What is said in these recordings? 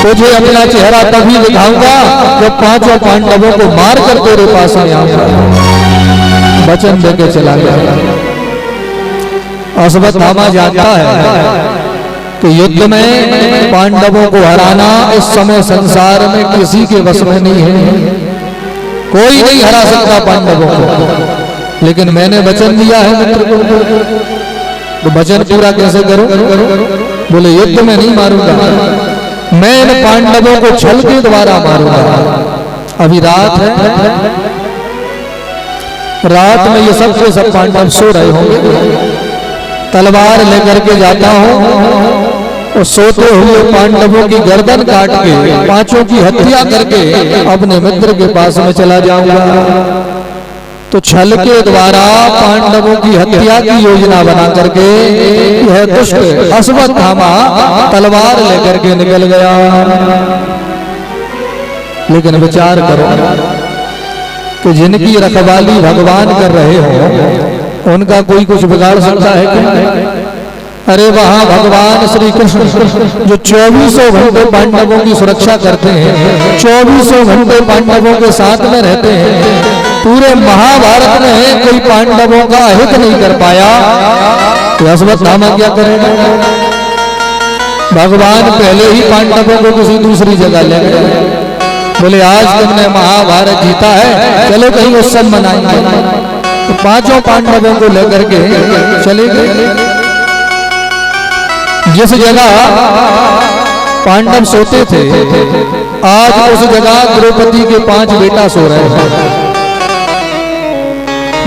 तुझे अपना चेहरा तभी दिखाऊंगा जब पांचों पांडवों को मार कर तेरे पास में आऊंगा। वचन देके चला गया। अश्वत्थामा जानता है कि युद्ध में पांडवों को हराना इस समय संसार में किसी के वश में नहीं है, कोई नहीं हरा सकता पांडवों को। लेकिन मैंने वचन दिया है मित्र को, तो वचन पूरा कैसे करूं? बोले युद्ध में नहीं मारूंगा, मैं इन पांडवों को छल के द्वारा मारूंगा। अभी रात है, रात में ये सब के सब पांडव सो रहे होंगे, तलवार लेकर के जाता हूं और सोते हुए पांडवों की गर्दन काट के पांचों की हत्या करके अपने मित्र के पास में चला जाऊंगा। तो छल के द्वारा पांडवों की हत्या की योजना बना करके यह दुष्ट अश्वत्थामा तलवार लेकर के निकल गया। लेकिन विचार करो कि जिनकी रखवाली भगवान कर रहे हो उनका कोई कुछ बिगाड़ सकता है क्या? अरे वहां भगवान श्री कृष्ण जो 24 घंटे पांडवों की सुरक्षा करते हैं, 24 घंटे पांडवों के साथ में रहते हैं, पूरे महाभारत में कोई पांडवों का हित नहीं कर पाया, तो अश्वत्थामा क्या करेगा? भगवान पहले ही पांडवों को किसी दूसरी जगह ले गए, बोले आज तुमने महाभारत जीता है, चलो कहीं उत्सव मनाएंगे। तो पांचों पांडवों को लेकर के चले गए। जिस जगह पांडव सोते थे, आज उस जगह द्रौपदी के 5 बेटा सो रहे हैं,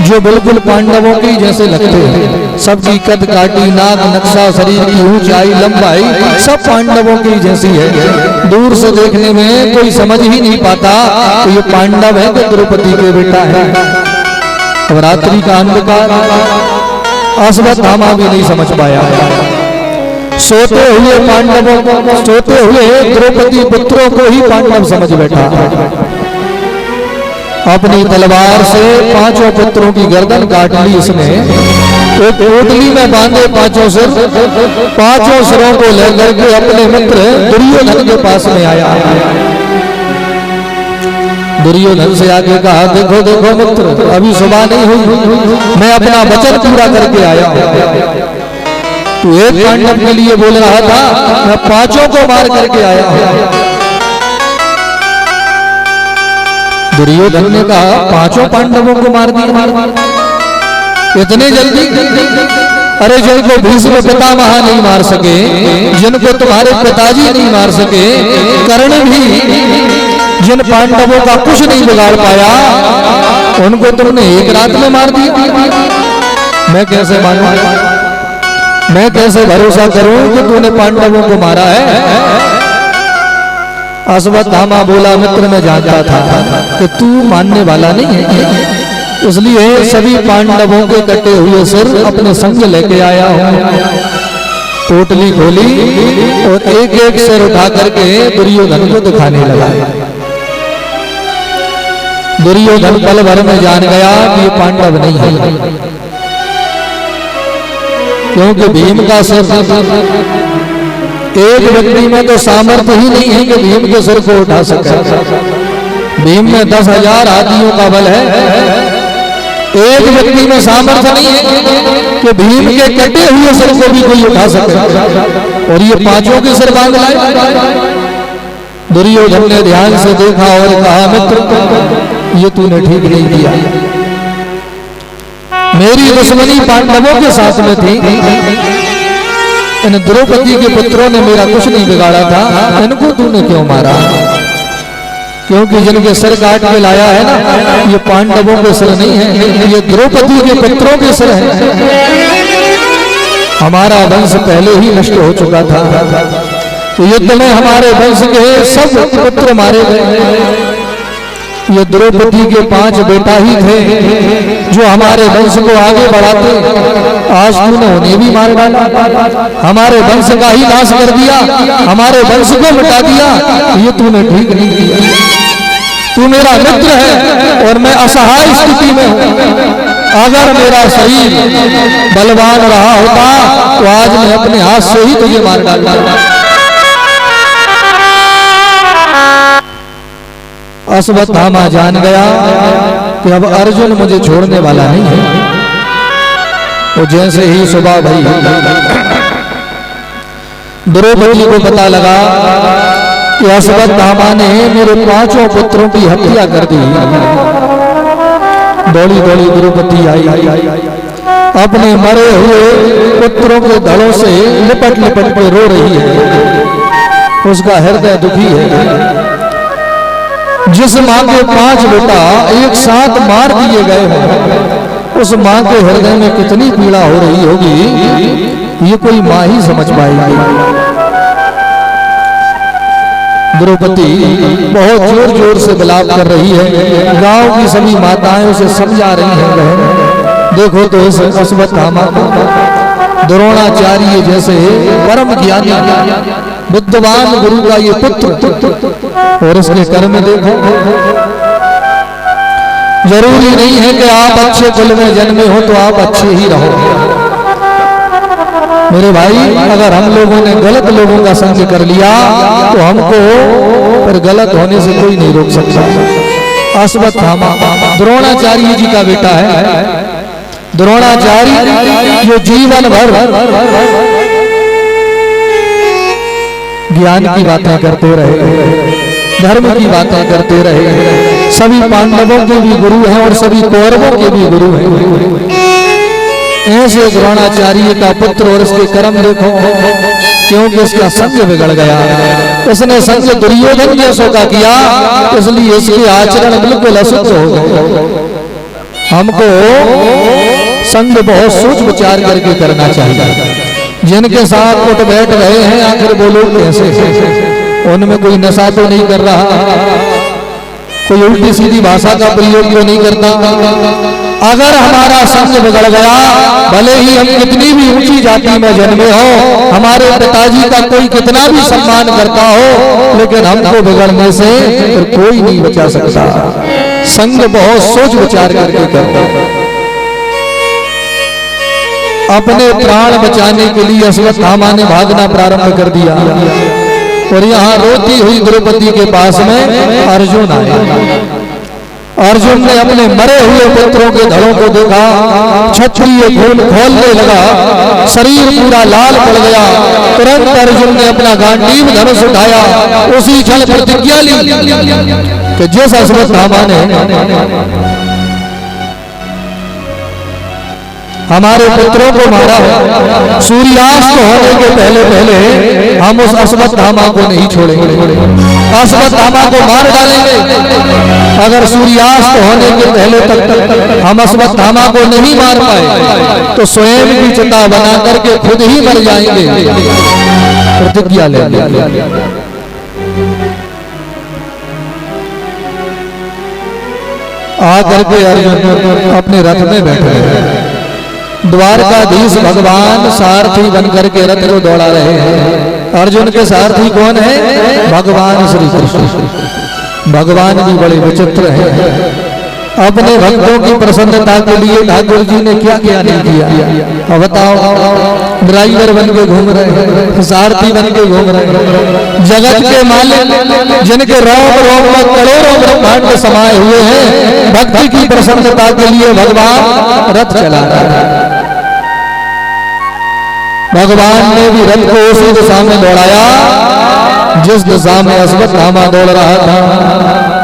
जो बिल्कुल पांडवों की जैसे लगते हैं। सबकी कद काटी, नाक नक्शा, शरीर की ऊंचाई लंबाई सब पांडवों की जैसी है। दूर से देखने में कोई समझ ही नहीं पाता कि ये पांडव है कि द्रौपदी के बेटा है। अब रात्रि का अंधकार, अश्वत्थामा भी नहीं समझ पाया। सोते हुए पांडवों को, सोते हुए द्रौपदी पुत्रों को ही पांडव समझ बैठा। अपनी तलवार से पांचों पुत्रों की गर्दन काट ली इसने, एक पोटली में बांधे पांचों सिर, पांचों सिरों को लेकर के अपने मित्र दुर्योधन के पास में आया। दुर्योधन से आगे कहा, देखो देखो मित्र, अभी सुबह नहीं हुई, मैं अपना वचन पूरा करके आया हूं। तू एक पांडव के लिए बोल रहा था, मैं पांचों को मार करके आया हूं। दुर्योधन ने कहा, पांचों पांडवों को मार दिया इतने जल्दी? अरे जिनको भीष्म पितामह नहीं मार सके, जिनको तुम्हारे पिताजी नहीं मार सके, कर्ण भी जिन पांडवों का कुछ नहीं बिगाड़ पाया, उनको तुमने एक रात में मार दिया। मैं कैसे मानूं, मैं कैसे भरोसा करूं कि तूने पांडवों को मारा है? अश्वत्थामा बोला, मित्र मैं जानता था कि तू मानने वाला नहीं है, इसलिए सभी पांडवों के कटे हुए सिर अपने संग लेके आया हूं। पोटली खोली और एक एक सिर उठा करके दुर्योधन को दिखाने लगा। दुर्योधन पल भर में जान गया कि ये पांडव नहीं है, क्योंकि भीम का सिर, एक व्यक्ति में तो सामर्थ्य ही नहीं है कि भीम के सिर को उठा सके। भीम में 10,000 हाथियों का बल है, एक व्यक्ति में सामर्थ्य नहीं है कि भीम के कटे हुए सिर को भी कोई उठा सके, और ये पांचों के सिर बांध लाए। दुर्योधन ने ध्यान से देखा और कहा, मित्र ये तूने ठीक नहीं किया, मेरी दुश्मनी पांडवों के साथ में थी, इन द्रौपदी के पुत्रों ने मेरा कुछ नहीं बिगाड़ा था, इनको तूने क्यों मारा? क्योंकि जिनके सिर काट के लाया है ना, ये पांडवों के सिर नहीं है, ये द्रौपदी के पुत्रों के सिर है। हमारा वंश पहले ही नष्ट हो चुका था, तो युद्ध में हमारे वंश के सब पुत्र मारे गए। ये द्रौपदी के 5 बेटा ही थे जो हमारे वंश को आगे बढ़ाते, आज तूने उन्हें भी मार डाला, हमारे वंश का ही नाश कर दिया, हमारे वंश को मिटा दिया। ये तूने ठीक नहीं किया। तू मेरा मित्र है और मैं असहाय स्थिति में हूं। अगर मेरा शरीर बलवान रहा होता तो आज मैं अपने हाथ से ही तुझे मार डालता। अश्वत्थामा जान गया कि अब अर्जुन मुझे छोड़ने वाला नहीं है। तो जैसे ही सुबह भई द्रौपदी को पता लगा कि अश्वत्थामा ने मेरे 5 पुत्रों की हत्या कर दी। दौड़ी दौड़ी द्रौपदी आई, अपने मरे हुए पुत्रों के धड़ों से लिपट लिपट के रो रही है। उसका हृदय दुखी है। जिस मां के 5 बेटा एक साथ मार दिए गए हैं, उस मां के हृदय में कितनी पीड़ा हो रही होगी, ये कोई मां ही समझ पाएगी। द्रौपदी बहुत जोर जोर से विलाप कर रही है। गांव की सभी माताएं उसे समझा रही हैं, बहन देखो तो इस अश्वत्थामा द्रोणाचार्य जैसे परम ज्ञानी विद्वान गुरु का ये पुत्र, और इसके कर्म देखो। जरूरी नहीं है कि आप अच्छे कुल में जन्मे हो तो आप अच्छे ही रहो। मेरे भाई, अगर हम लोगों ने गलत लोगों का संग कर लिया तो हमको पर गलत होने से कोई नहीं रोक सकता। अश्वत्थामा द्रोणाचार्य जी का बेटा है। द्रोणाचार्य जो जीवन भर ज्ञान की बातें करते रहे, धर्म की बातें करते रहे। सभी पांडवों के भी गुरु हैं और सभी कौरवों के भी गुरु हैं। ऐसे द्रोणाचार्य का पुत्र और इसके कर्म देखो, क्योंकि इसका संग बिगड़ गया। इसने संग दुर्योधन जैसों का किया, इसलिए इसके आचरण बिल्कुल अशुद्ध हो गए। हमको संग बहुत सोच विचार करके करना चाहिए। जिनके साथ उठ बैठ रहे हैं, आखिर वो लोग कैसे, उनमें कोई नशा तो नहीं कर रहा, कोई उल्टी सीधी भाषा का प्रयोग तो नहीं करता। अगर हमारा संग बिगड़ गया, भले ही हम कितनी भी ऊंची जाति में जन्मे हो, हमारे पिताजी का कोई कितना भी सम्मान करता हो, लेकिन हमको बिगड़ने से फिर कोई नहीं बचा सकता। संग बहुत सोच विचार करके करता। अपने प्राण बचाने के लिए अश्वत्थामा ने भागना प्रारंभ कर दिया, और यहाँ रोती हुई द्रौपदी के पास में अर्जुन आया। अर्जुन ने अपने मरे हुए पुत्रों के धड़ों को देखा, क्षत्रिय खून खोलने लगा, शरीर पूरा लाल पड़ गया। तुरंत अर्जुन ने अपना गांडीव धनुष उठाया, उसी क्षण प्रतिज्ञा ली कि जिस अश्वत्थामा ने हमारे पुत्रों को मारा है, सूर्यास्त होने के पहले पहले हम उस अश्वत्थामा को नहीं छोड़ेंगे, अश्वत्थामा को मार डालेंगे। अगर सूर्यास्त होने के पहले तक हम अश्वत्थामा को नहीं मार पाए तो स्वयं की चिता बना करके खुद ही मर जाएंगे। प्रतिज्ञा ले आकर के अर्जुन अपने रथ में बैठे हैं। द्वारकाधीश भगवान सारथी बनकर के रथ को दौड़ा रहे हैं। अर्जुन के सारथी कौन है? भगवान श्री कृष्ण। भगवान भी बड़े विचित्र हैं। अपने भक्तों की प्रसन्नता के लिए ठाकुर जी ने क्या क्या नहीं किया। अब बताओ, ड्राइवर बन के घूम रहे हैं, सारथी बन के घूम रहे हैं, जगत के मालिक जिनके रोम रोम में करोड़ों ब्रह्मांड समाये हुए हैं, भक्ति की प्रसन्नता के लिए भगवान रथ चला रहे हैं। भगवान ने भी रथ को उसी दिशा में दौड़ाया जिस दिशा में अश्वत्थामा दौड़ रहा था।